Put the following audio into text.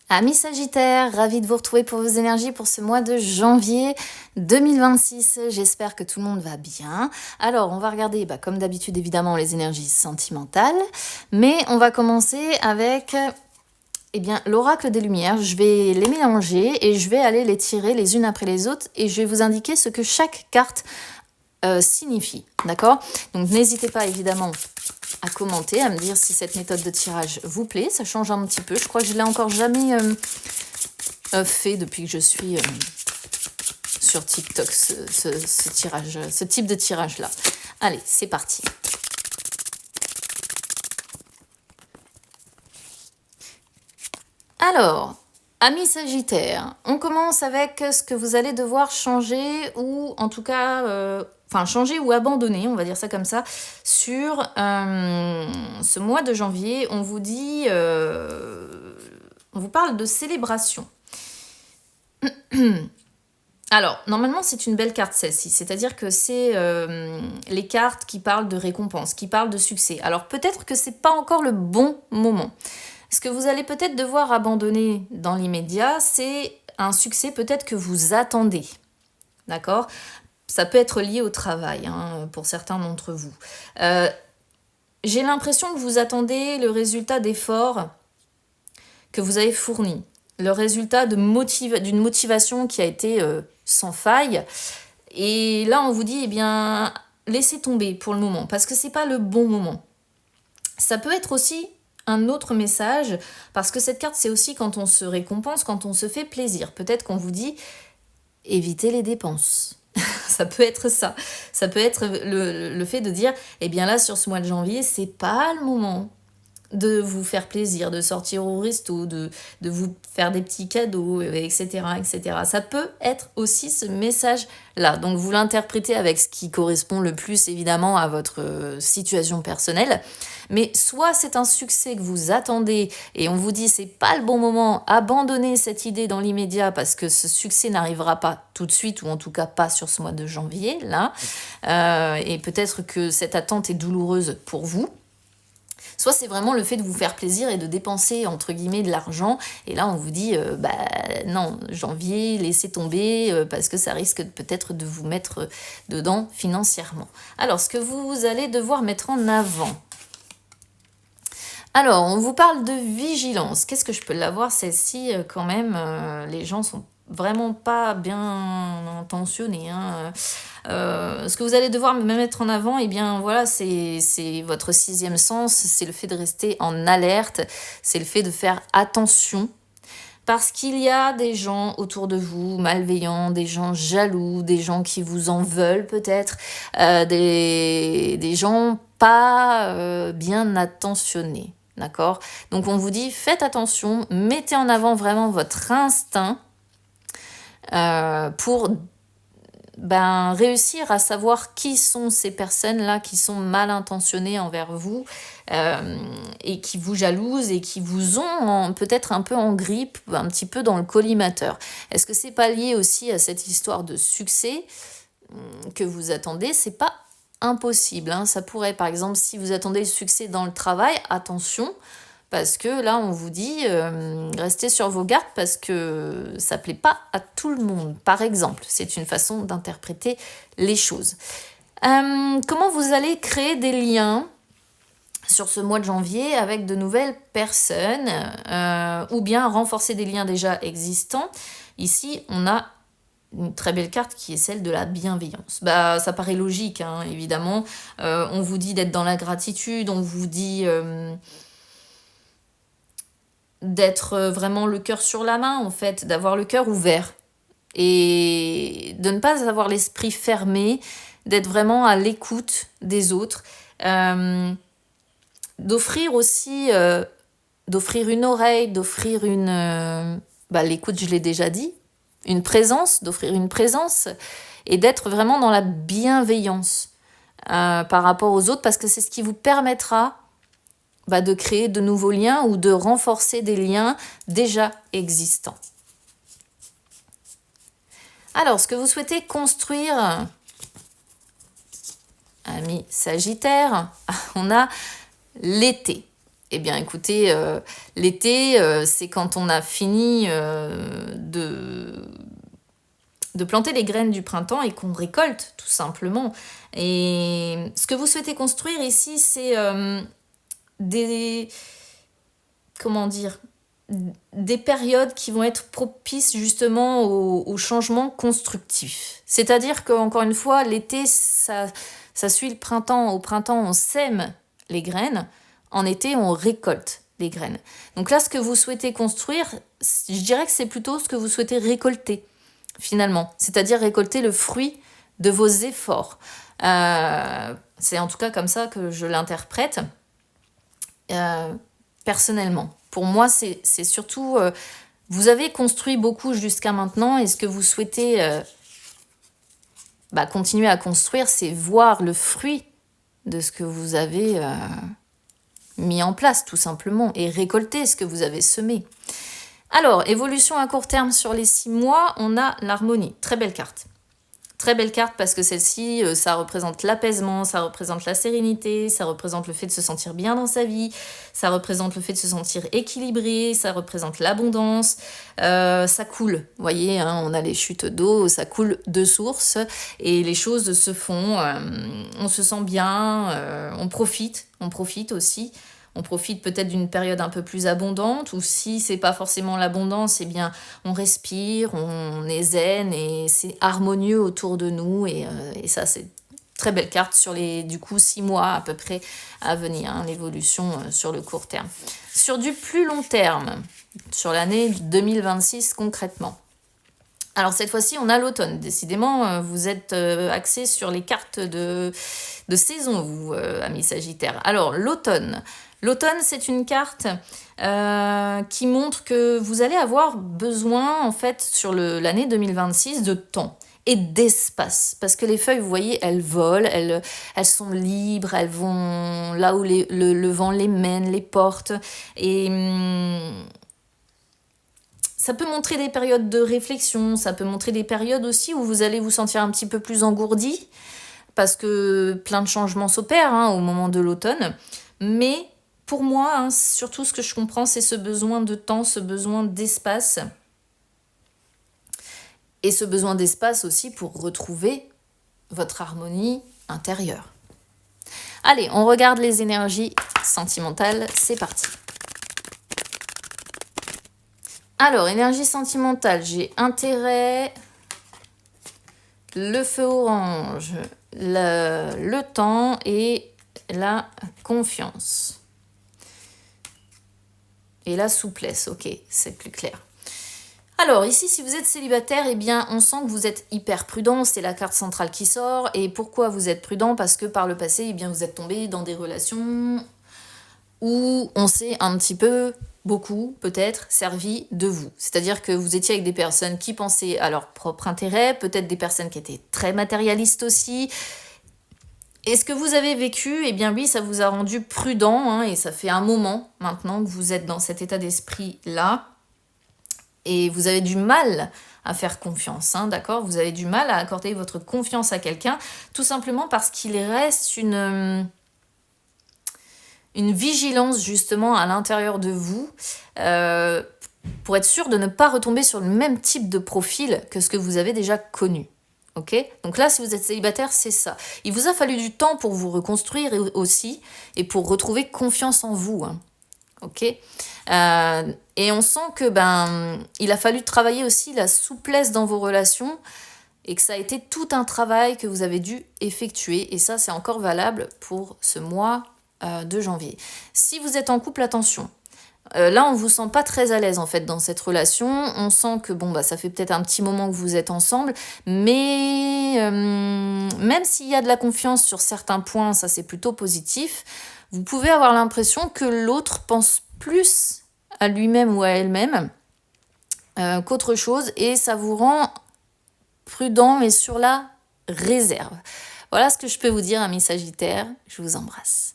Amis Sagittaires, ravi de vous retrouver pour vos énergies pour ce mois de janvier 2026. J'espère que tout le monde va bien. Alors, on va regarder, comme d'habitude, évidemment, les énergies sentimentales. Mais on va commencer avec l'oracle des Lumières. Je vais les mélanger et je vais aller les tirer les unes après les autres. Et je vais vous indiquer ce que chaque carte signifie. D'accord? Donc, n'hésitez pas, évidemment, à commenter, à me dire si cette méthode de tirage vous plaît. Ça change un petit peu. Je crois que je ne l'ai encore jamais fait depuis que je suis sur TikTok, ce tirage, ce type de tirage-là. Allez, c'est parti. Alors, amis Sagittaires, on commence avec ce que vous allez devoir changer ou en tout cas... changer ou abandonner, on va dire ça comme ça, sur ce mois de janvier. On vous dit, on vous parle de célébration. Alors, normalement, c'est une belle carte celle-ci, c'est-à-dire que c'est les cartes qui parlent de récompense, qui parlent de succès. Alors, peut-être que c'est pas encore le bon moment. Ce que vous allez peut-être devoir abandonner dans l'immédiat, c'est un succès peut-être que vous attendez. D'accord ? Ça peut être lié au travail, pour certains d'entre vous. J'ai l'impression que vous attendez le résultat d'efforts que vous avez fournis, le résultat d'une motivation qui a été sans faille. Et là, on vous dit, laissez tomber pour le moment, parce que c'est pas le bon moment. Ça peut être aussi un autre message, parce que cette carte, c'est aussi quand on se récompense, quand on se fait plaisir. Peut-être qu'on vous dit, évitez les dépenses. Ça peut être ça. Ça peut être le fait de dire, là, sur ce mois de janvier, c'est pas le moment de vous faire plaisir, de sortir au resto, de vous faire des petits cadeaux, etc., etc. Ça peut être aussi ce message-là. Donc, vous l'interprétez avec ce qui correspond le plus, évidemment, à votre situation personnelle. Mais soit c'est un succès que vous attendez et on vous dit c'est pas le bon moment, abandonnez cette idée dans l'immédiat parce que ce succès n'arrivera pas tout de suite ou en tout cas pas sur ce mois de janvier, là. Et peut-être que cette attente est douloureuse pour vous. Soit c'est vraiment le fait de vous faire plaisir et de dépenser, entre guillemets, de l'argent. Et là, on vous dit, non, janvier, laissez tomber, parce que ça risque peut-être de vous mettre dedans financièrement. Alors, ce que vous allez devoir mettre en avant. Alors, on vous parle de vigilance. Qu'est-ce que je peux l'avoir, celle-ci, quand même, les gens sont vraiment pas bien intentionnés, ce que vous allez devoir me mettre en avant, c'est votre sixième sens, c'est le fait de rester en alerte, c'est le fait de faire attention, parce qu'il y a des gens autour de vous malveillants, des gens jaloux, des gens qui vous en veulent peut-être, des gens pas bien attentionnés, d'accord ? Donc on vous dit, faites attention, mettez en avant vraiment votre instinct pour réussir à savoir qui sont ces personnes-là qui sont mal intentionnées envers vous et qui vous jalousent et qui vous ont peut-être un peu en grippe, un petit peu dans le collimateur. Est-ce que c'est pas lié aussi à cette histoire de succès que vous attendez ? C'est pas impossible, ça pourrait, par exemple, si vous attendez le succès dans le travail, attention, parce que là, on vous dit, restez sur vos gardes parce que ça ne plaît pas à tout le monde. Par exemple, c'est une façon d'interpréter les choses. Comment vous allez créer des liens sur ce mois de janvier avec de nouvelles personnes ou bien renforcer des liens déjà existants ? Ici, on a une très belle carte qui est celle de la bienveillance. Ça paraît logique, évidemment. On vous dit d'être dans la gratitude, on vous dit... d'être vraiment le cœur sur la main, en fait, d'avoir le cœur ouvert et de ne pas avoir l'esprit fermé, d'être vraiment à l'écoute des autres, d'offrir aussi, d'offrir une oreille, d'offrir une... l'écoute, je l'ai déjà dit, une présence, d'offrir une présence et d'être vraiment dans la bienveillance par rapport aux autres parce que c'est ce qui vous permettra de créer de nouveaux liens ou de renforcer des liens déjà existants. Alors, ce que vous souhaitez construire, amis Sagittaires, on a l'été. Eh bien, écoutez, l'été, c'est quand on a fini de planter les graines du printemps et qu'on récolte, tout simplement. Et ce que vous souhaitez construire ici, c'est des... Comment dire, des périodes qui vont être propices justement au changement constructif. C'est-à-dire qu'encore une fois, l'été, ça suit le printemps. Au printemps, on sème les graines. En été, on récolte les graines. Donc là, ce que vous souhaitez construire, je dirais que c'est plutôt ce que vous souhaitez récolter, finalement. C'est-à-dire récolter le fruit de vos efforts. C'est en tout cas comme ça que je l'interprète. Personnellement. Pour moi, c'est surtout... vous avez construit beaucoup jusqu'à maintenant et ce que vous souhaitez continuer à construire, c'est voir le fruit de ce que vous avez mis en place, tout simplement, et récolter ce que vous avez semé. Alors, évolution à court terme sur les 6 mois, on a l'harmonie. Très belle carte. Très belle carte parce que celle-ci, ça représente l'apaisement, ça représente la sérénité, ça représente le fait de se sentir bien dans sa vie, ça représente le fait de se sentir équilibré, ça représente l'abondance, ça coule. Vous voyez, hein, on a les chutes d'eau, ça coule de source et les choses se font, on se sent bien, on profite aussi. On profite peut-être d'une période un peu plus abondante, ou si c'est pas forcément l'abondance, eh bien on respire, on est zen et c'est harmonieux autour de nous. Et ça, c'est très belle carte sur les, du coup, 6 mois à peu près à venir, hein, l'évolution sur le court terme. Sur du plus long terme, sur l'année 2026 concrètement. Alors cette fois-ci, on a l'automne. Décidément, vous êtes axé sur les cartes de saison, vous, amis Sagittaire. Alors l'automne. L'automne, c'est une carte qui montre que vous allez avoir besoin, en fait, sur l'année 2026, de temps et d'espace. Parce que les feuilles, vous voyez, elles volent, elles sont libres, elles vont là où le vent les mène, les porte. Et ça peut montrer des périodes de réflexion, ça peut montrer des périodes aussi où vous allez vous sentir un petit peu plus engourdi, parce que plein de changements s'opèrent au moment de l'automne. Mais pour moi, surtout ce que je comprends, c'est ce besoin de temps, ce besoin d'espace. Et ce besoin d'espace aussi pour retrouver votre harmonie intérieure. Allez, on regarde les énergies sentimentales, c'est parti. Alors, énergie sentimentale, j'ai intérêt, le feu orange, le temps et la confiance. Et la souplesse, ok, c'est plus clair. Alors ici, si vous êtes célibataire, eh bien, on sent que vous êtes hyper prudent, c'est la carte centrale qui sort. Et pourquoi vous êtes prudent? Parce que par le passé, eh bien, vous êtes tombé dans des relations où on s'est un petit peu, beaucoup peut-être, servi de vous. C'est-à-dire que vous étiez avec des personnes qui pensaient à leur propre intérêt, peut-être des personnes qui étaient très matérialistes aussi. Et ce que vous avez vécu, eh bien oui, ça vous a rendu prudent, et ça fait un moment maintenant que vous êtes dans cet état d'esprit-là. Et vous avez du mal à faire confiance, d'accord? Vous avez du mal à accorder votre confiance à quelqu'un, tout simplement parce qu'il reste une vigilance justement à l'intérieur de vous, pour être sûr de ne pas retomber sur le même type de profil que ce que vous avez déjà connu. Ok, donc là, si vous êtes célibataire, c'est ça. Il vous a fallu du temps pour vous reconstruire aussi et pour retrouver confiance en vous. Ok, et on sent que il a fallu travailler aussi la souplesse dans vos relations et que ça a été tout un travail que vous avez dû effectuer. Et ça, c'est encore valable pour ce mois de janvier. Si vous êtes en couple, attention. Là, on vous sent pas très à l'aise en fait dans cette relation. On sent que ça fait peut-être un petit moment que vous êtes ensemble, mais même s'il y a de la confiance sur certains points, ça c'est plutôt positif. Vous pouvez avoir l'impression que l'autre pense plus à lui-même ou à elle-même qu'autre chose, et ça vous rend prudent mais sur la réserve. Voilà ce que je peux vous dire, amis Sagittaires. Je vous embrasse.